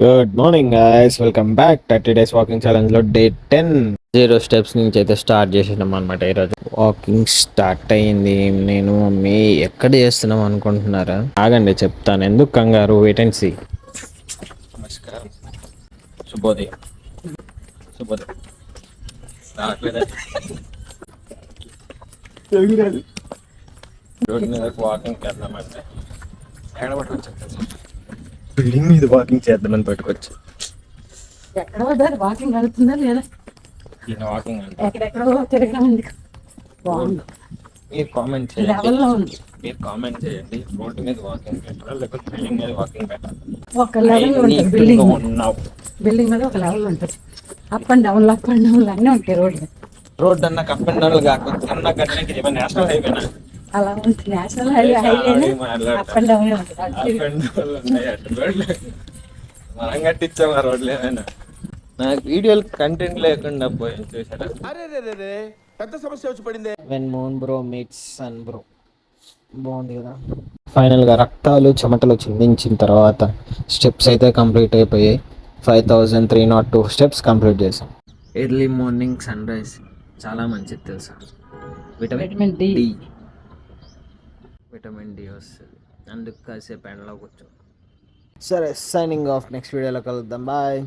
Good morning guys, welcome back 30 days walking challenge లో day 10. 0 steps నుంచి అయితే start చేసినాం అనమాట. ఈరోజు వాకింగ్ స్టార్ట్ అయ్యింది. నేను మమ్మీ ఎక్కడ చేస్తున్నాం అనుకుంటున్నారా? ఆగండి చెప్తాను, ఎందుకు కంగారు, వెయిట్ అండ్ సీ. నమస్కారం, శుభోదయం. శుభోదయం. రోడ్ మీద వాకింగ్ చేద్దామంటే బిల్డింగ్ మీద వాకింగ్ చేద్దామని పట్టుకొచ్చు. ఎక్కడో దారి వాకింగ్ అవుతుందా లేదా? వాకింగ్ అంటే ఎక్కడెక్కడో తిరగడం ఉంది. బాగుంది. మీరు కామెంట్ చేయండి. లెవెల్లో ఉంది. మీరు కామెంట్ చేయండి, రోడ్డు మీద వాకింగ్ పెట్టాలా లేకపోతే బిల్డింగ్ మీద వాకింగ్ పెట్టాలి? ఒక లెవెల్ ఉంటుంది బిల్డింగ్ మీద ఒక లెవెల్ ఉంటుంది. అప్ అండ్ డౌన్ అన్నీ ఉంటాయి రోడ్డు. రోడ్ అన్న అప్ అండ్ డౌన్ కాకుండా అన్న కట్టడానికి ఏమైనా నేషనల్ హైవేనా? అలా ఉంటుంది. National highway up and down ఉంటుంది. మనం కట్టించాం ఆ రోడ్లు ఏమైనా. నాకు వీడియోలు కంటెంట్ లేకుండా పోయి చూసారా? పెద్ద సమస్య వచ్చి పడింది. When moon bro meets sun bro, బాగుంది కదా. ఫైనల్గా రక్తాలు చెమటలు చిందించిన తర్వాత స్టెప్స్ అయితే కంప్లీట్ అయిపోయాయి. 5302 స్టెప్స్ కంప్లీట్ చేసాం. ఎర్లీ మార్నింగ్ సన్ రైజ్ చాలా మంచిది తెలుసా. విటమిన్ డి వస్తుంది, అందుకు కాసేపు ఎండలో కూర్చో. సరే, సైనింగ్ ఆఫ్. నెక్స్ట్ వీడియోలో కలుద్దాం. బాయ్.